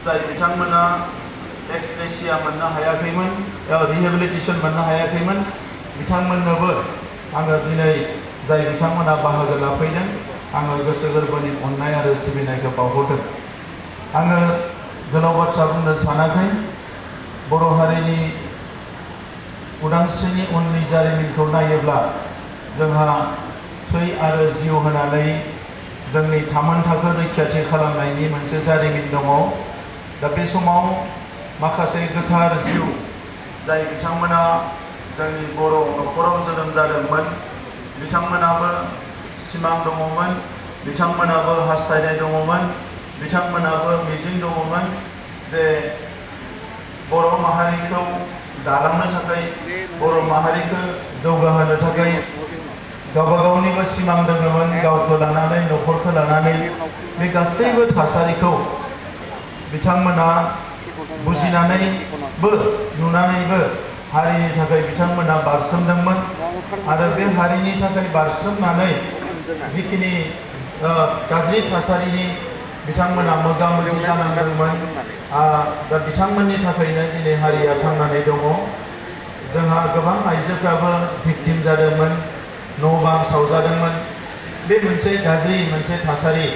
जाय बिथांमोना एक्सग्रेसिया मोननो हायाखैमोन, रिहेबिलिटेसन मोननो हायाखैमोन, बिथांमोननोबो आङो दिनै जाय बिथांमोना बाहागो लाफैदों आङो गोसो गोरबोनि अननाय आरो सिबिनायखौ बावहरदों। आङो गोलाव बाथ्रा बुंनो सानाखै। बर' हारिनि उदांस्रिनि उननि जारिमिनखौ नायोब्ला जोंहा थै आरो जिउ होनानै जोंनि थामोनथाखो रैखाथि खालामनायनि मोनसे जारिमिन दङ। दा बे समाव माखासे गोथार जिउ जाय बिथांमोना जोंनि बर' न'खराव जोनोम जादोंमोन, बिथांमोनाबो सिमां दङमोन, बिथांमोनाबो हास्थायनाय दङमोन, बिथांमोनाबो मिजिं दङमोन जे बर' माहारिखौ दालांनो थाखाय, बर' माहारिखौ जौगाहोनो थाखाय गावबा गावनिबो सिमां दङमोन, गावखौ लानानै न'खरखौ लानानै। बे गासैबो थासारिखौ बिथांमोना बुजिनानैबो नुनानैबो हारिनि थाखाय बिथांमोना बारसोमदोंमोन आरो बे हारिनि थाखाय बारसोमनानै जिखिनि गाज्रि थासारिनि बिथांमोना मोगा मोगि जानांदोंमोन, दा बिथांमोननि थाखायनो दिनै हारिया थांनानै दङ। जोंहा गोबां आइजोफ्राबो भिक्टिम जादोंमोन, न' बां सावजादोंमोन। बे मोनसे गाज्रि मोनसे थासारि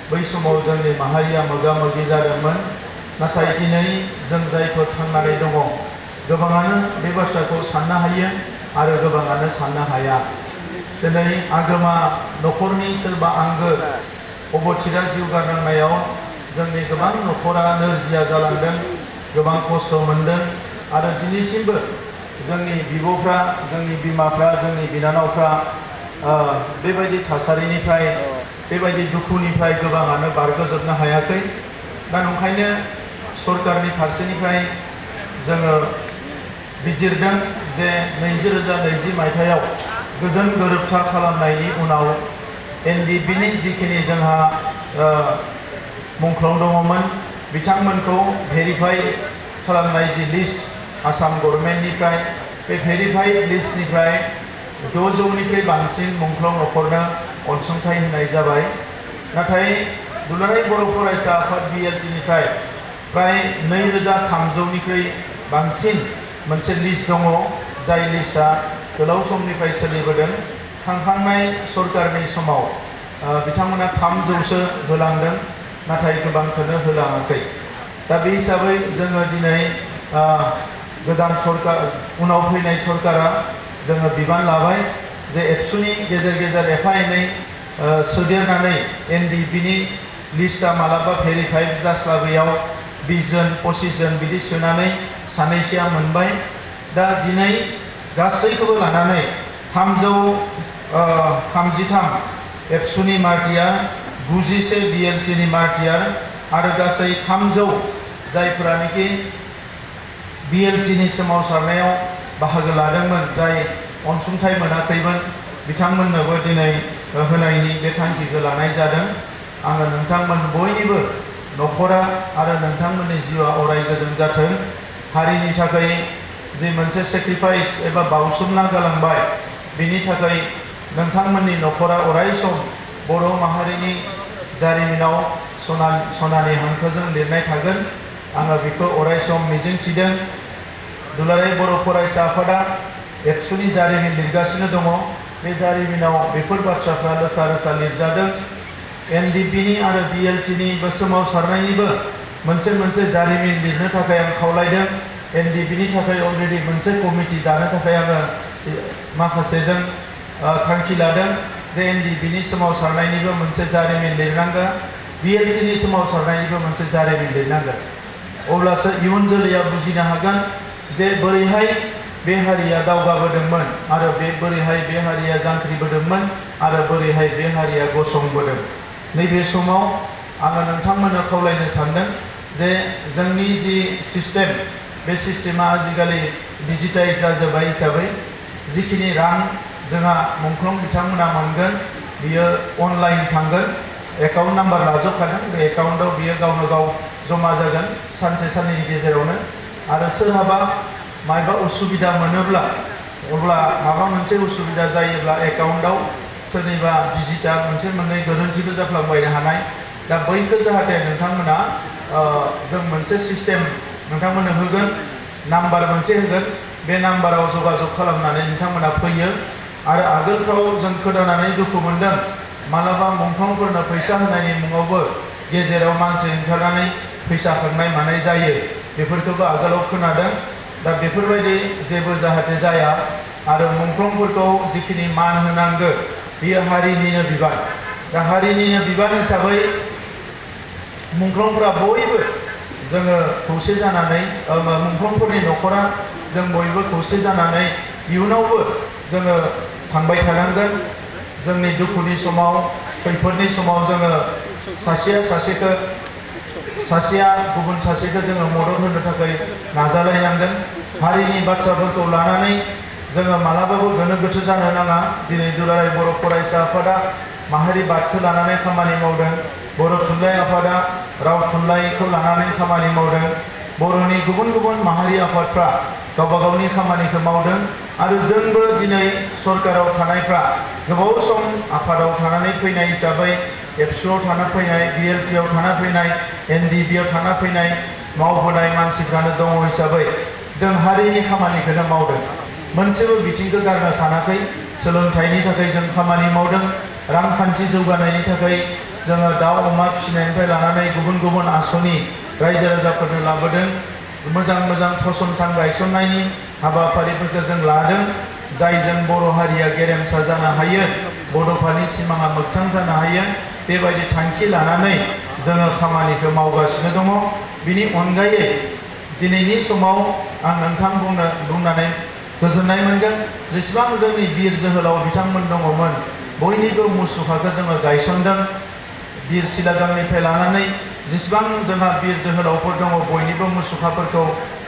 बै समाव जोंनि माहारिया मोगा मोगि जादोंमोन। नाथाय दिनै जों जायफोर थांनानै दङ, गोबाङानो बे बाथ्राखौ साननो हायो आरो गोबाङानो साननो हाया। दिनै आगोमा न'खरनि सोरबा आंगो अबथिरा जिउ गारनांनायाव जोंनि गोबां न'खरा नोरजिया जालांदों, गोबां खस्थ' मोनदों आरो दिनैसिमबो जोंनि बिब'फ्रा, जोंनि बिमाफ्रा, जोंनि बिनानावफ्रा बेबायदि थासारिनिफ्राय, बेबायदि दुखुनिफ्राय गोबाङानो बारग'जोबनो हायाखै। दा ओंखायनो सरकारनि फारसेनिफ्राय जोङो बिजिरदों जे 2020 मायथाइयाव गोजोन गोरोबथा खालामनायनि उनाव NDBनि जिखिनि जोंहा मुंख्लं दङमोन, बिथांमोनखौ भेरिफाइ खालामनाय जि लिस्ट आसाम गभर्नमेन्टनिफ्राय, बे भेरिफाइड लिस्टनिफ्राय 600निफ्राय बांसिन मुंख्लं न'खरनो अनसुंथाइ होनाय जाबाय। नाथाय दुलाराय बर' फरायसा आफाद BLTनिफ्राय प्राय 2300निख्रुइ बांसिन मोनसे लिस्ट दङ, जाय लिस्टआ गोलाव समनिफ्राय सोलिबोदों। थांखांनाय सरकारनि समाव बिथांमोना 300सो होलांदों, नाथाय गोबांखौनो होलाङाखै। दा बे हिसाबै जोङो दिनै गोदान सरकार, उनाव फैनाय सरकारा जोङो बिबान लाबाय जे एबसुनि गेजेर गेजेर एफा एनै सोदेरनानै NDBनि लिस्टआ मालाबा भेरिफाइड जास्लाबैयाव 20 जन 25 जन बिदि सोनानै सानैसोआ मोनबाय। दा दिनै गासैखौबो लानानै 333 एबसुनि मार्टियार, 91 BLTनि मार्टियार आरो गासै 300 जायफोरानोखि BLTनि सोमावसारनायाव बाहागो लादोंमोन, जाय अनसुंथाइ मोनाखैमोन, बिथांमोननोबो दिनै होनायनि बे थांखिखौ लानाय जादों। आङो नोंथांमोन बयनिबो न'खरा आरो नोंथांमोननि जिउआ अराय गोजोन जाथों। हारिनि थाखाय जे मोनसे सेक्रिफाइस एबा बावसोमना गालांबाय, बेनि थाखाय नोंथांमोननि न'खरा अराय सम बर' माहारिनि जारिमिनाव सनानि हांखोजों लिरनाय थागोन। आङो बेखौ अराय सम मिजिंथिदों। दुलाराय बर' फरायसा आफादा एबसुनि जारिमिन लिरगासिनो दङ। बे जारिमिनाव बेफोर बाथ्राफ्रा रोखा रोखा लिरजादों। NDBनि आरो BLTनि सोमावसारनायनिबो मोनसे जारिमिन लिरनो थाखाय आं खावलायदों। NDBनि थाखाय अलरेडि मोनसे कमिटि दानो थाखाय आङो माखासेजों थांखि लादों जे NDBनि सोमावसारनायनिबो मोनसे जारिमिन लिरनांगोन, BLTनि सोमावसारनायनिबो मोनसे जारिमिन लिरनांगोन। अब्लासो इयुन जोलैया बुजिनो हागोन जे बोरैहाय बे हारिया दावगाबोदोंमोन आरो बोरैहाय बे हारिया जांख्रिबोदोंमोन आरो बोरैहाय बे हारिया गसंबोदों। नैबे समाव आङो नोंथांमोननो खावलायनो सानदों जे जोंनि जि सिस्टेम, बे सिस्टेमा आजिखालि डिजिटाइज जाजोब्बाय हिसाबै जिखिनि रां जोंहा मुंख्लं बिथांमोना मोनगोन, बियो अनलाइन थांगोन। एकाउन्ट नाम्बार लाजोबखादों, बे एकाउन्टआव बियो गावनो गाव जमा जागोन सानसे साननैनि गेजेरावनो। आरो सोरहाबा मायबा उसुबिदा मोनोब्ला, अब्ला माबा मोनसे उसुबिदा जायोब्ला एकाउन्टआव सोरनिबा डिजिटआ मोनसे मोननै गोरोन्थिबो जाफ्लांबायनो हानाय। दा बैखौ जाहाथे नोंथांमोना जों मोनसे सिस्टेम नोंथांमोननो होगोन नाम्बार मोनसे होगोन बे नाम्बाराव जगाजग खालामनानै नोंथांमोना फैयो आरो आगोलफ्राव जों खोनानानै दुखु मोनदों मालाबा मुंख्लंफोरनो फैसा होनायनि मुङावबो गेजेराव मानसि ओंखारनानै फैसा खांनाय मानाय जायो बेफोरखौबो आगोलाव खोनादों दा बेफोरबायदि जेबो जाहाथे जाया आरो मुंख्लंफोरखौ जिखिनि मान होनांगौ बेयो हारिनिनो बिबान दा हारिनिनो बिबान हिसाबै मुंख्लंफोरा बयबो जोङो खौसे जानानै मुंख्लंफोरनि न'खरा जों बयबो खौसे जानानै इयुनावबो जोङो थांबाय थानांगोन जोंनि दुखुनि समाव खैफोदनि समाव जोङो सासेया गुबुन सासेखौ जोङो मदद होनो थाखाय नाजालायनांगोन हारिनि बाथ्राफोरखौ लानानै जोङो मालाबाबो गोनो गोथो जानो नाङा दिनै दुलाराय बर' फरायसा आफादा माहारि बादखौ लानानै खामानि मावदों बर' थुनलाइ आफादा राव थुनलाइखौ लानानै खामानि मावदों बर'नि गुबुन गुबुन माहारि आफादफ्रा गावबा गावनि खामानिखौ मावदों आरो जोंबो दिनै सरकाराव थानायफ्रा गोबाव सम आफादाव थानानै फैनाय हिसाबै एबसुआव थाना फैनाय बिएलपिआव थाना फैनाय एनडिबिआव थाना फैनाय मावबोनाय मानसिफ्रानो दङ हिसाबै जों हारिनि खामानिखौनो मावदों मोनसेबो बिथिंखौ गारनो सानाखै सोलोंथाइनि थाखाय जों खामानि मावदों रांखान्थि जौगानायनि थाखाय जोङो दाउ अमा फिसिनायनिफ्राय लानानै गुबुन गुबुन आसनि रायजो राजाफोरनो लाबोदों मोजां मोजां फसंथान गायसननायनि हाबाफारिफोरखौ जों लादों जायजों बर' हारिया गेरेमसा जानो हायो बड'फानि सिमाङा मोगथां जानो हायो बेबायदि थांखि लानानै जोङो खामानिखौ मावगासिनो दङ बिनि अनगायै दिनैनि समाव आं नोंथां बुंनानै गोजोननाय मोनगोन जेसेबां जोंनि बिर जोहोलाव बिथांमोन दङमोन बयनिबो मुसुखाखौ जोङो गायसनदों बिर सिलागांनिफ्राय लानानै जेसेबां जोंहा बिर जोहोलावफोर दङ बयनिबो मुसुखाफोरखौ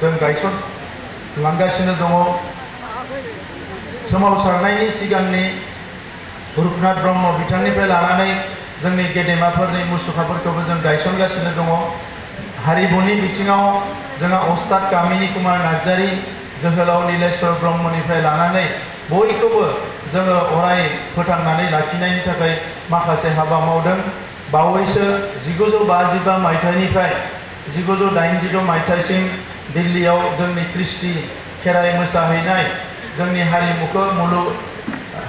जों गायसनलांगासिनो दङ सोमावसारनायनि सिगांनि रुपनाथ ब्रह्म बिथांनिफ्राय लानानै जोंनि गेदेमाफोरनि मुसुखाफोरखौबो जों गायसनगासिनो दङ हारिमुनि बिथिङाव जोंहा अस्ताद कामिनी कुमार नार्जारी जोहोलाव नीलेश्वर ब्रह्मनिफ्राय लानानै बयखौबो जोङो अराय फोथांनानै लाखिनायनि थाखाय माखासे हाबा मावदों बावैसो 1952 मायथाइनिफ्राय 1982 मायथाइसिम दिल्लीयाव जोंनि क्रिस्टि खेराइ मोसाहैनाय जोंनि हारिमुखौ मुलुग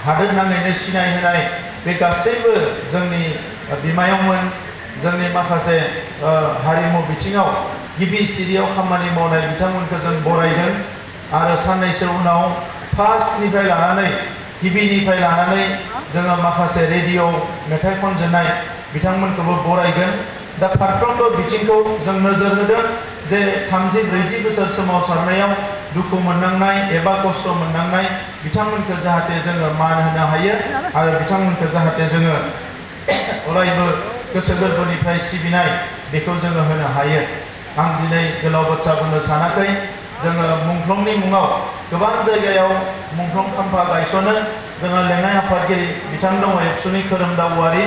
हादोरनाङैनो सिनायहोनाय बे गासैबो जोंनि बिमायंमोन जोंनि माखासे हारिमु बिथिङाव गिबि सिरियाव खामानि मावनाय बिथांमोनखौ जों बरायदों आरो साननैसो उनाव फार्स्टनिफ्राय लानानै गिबिनिफ्राय लानानै जोङो माखासे रेडिअ मेथाइ खनजेननाय बिथांमोनखौबो बरायगोन दा फारफ्रोमबो बिथिंखौ जों नोजोर होदों जे 30-40 बोसोर सोमावसारनायाव दुखु मोननांनाय एबा खस्थ' मोननांनाय बिथांमोनखौ जाहाथे जोङो मान होनो हायो आरो बिथांमोनखौ जाहाथे जोङो अरायबो गोसो गोरबोनिफ्राय सिबिनाय बेखौ जोङो होनो हायो आं दिनै गोलाव बाथ्रा बुंनो सानाखै जोङो मुंख्लंनि मुङाव गोबां जायगायाव मुंख्लं खाम्फा गायसनो जोङो लेङाइ आफादगिरि बिथां दङ एबसुनि खोरोमदाव औवारी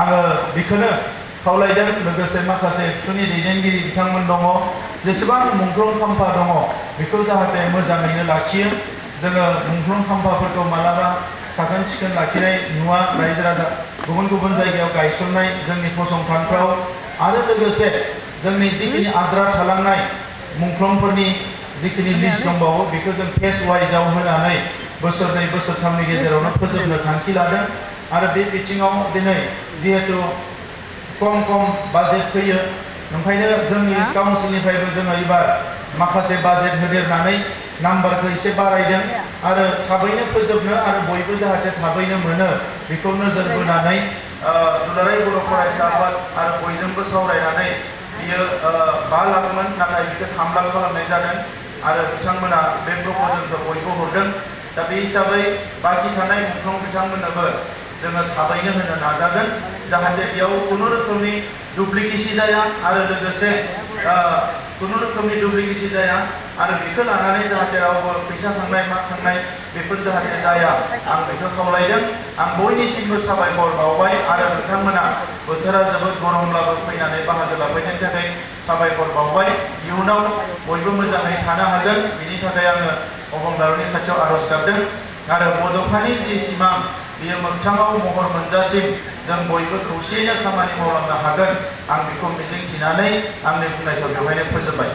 आङो बेखौनो खावलायदों लोगोसे माखासे एबसुनि दैदेनगिरि बिथांमोन दङ जेसेबां मुंख्लं खाम्फा दङ बेखौ जाहाथे मोजाङैनो लाखियो जोङो मुंख्लं खाम्फाफोरखौ मालाबा साखोन सिखोन लाखिनाय नुवा रायजो राजा गुबुन गुबुन जायगायाव गायसननाय जोंनि फसंथानफ्राव आरो लोगोसे जोंनि जिखिनि आद्रा थालांनाय मुंख्लंफोरनि जिखिनि लिस्ट दंबावो बेखौ जों फेस वाइजआव होनानै बोसोरनै बोसोरथामनि गेजेरावनो फोजोबनो थांखि लादों आरो बे बिथिङाव दिनै जिहेतु खम बाजेट फैयो ओंखायनो जोंनि काउन्सिलनिफ्रायबो जोङो एबार माखासे बाजेट होदेरनानै नाम्बारखौ एसे बारायदों आरो थाबैनो फोजोबनो आरो बयबो जाहाथे थाबैनो मोनो बेखौ नोजोर बोनानै दुलाराय बर' फरायसा आफाद आरो बयजोंबो सावरायनानै बियो 5 लाखमोन नाथाय बेखौ 3 लाख खालामनाय जादों आरो बिथांमोना बे प्रप'जेलखौ बयबो हरदों दा बे हिसाबै बाखि थानाय मुंख्लं बिथांमोननोबो जोङो थाबैनो होनो नाजागोन जाहाथे बेयाव खुनु रोखोमनि डुप्लिकेसि जाया आरो लोगोसे खुनु रोखोमनि डुप्लिकेसि जाया आरो बेखौ लानानै जाहाथे रावबो फैसा खांनाय मा खांनाय बेफोर जाहाथे जाया आं बेखौ खावलायदों आं बयनिसिमबो साबायखर बावबाय आरो नोंथांमोना बोथोरा जोबोद गरमब्लाबो फैनानै बाहागो लाफैनायनि थाखाय साबायखर बावबाय इयुनाव बयबो मोजाङै थानो हागोन बिनि थाखाय आङो अबंलावरिनि खाथियाव आर'ज गाबदों आरो बड'फानि जि सिमां बेयो मोगथाङाव महर मोनजासिम जों बयबो खौसेयैनो खामानि मावलांनो हागोन आं बेखौ मिजिंथिनानै आंनि बुंनायखौ बेवहायनो फोजोबबाय।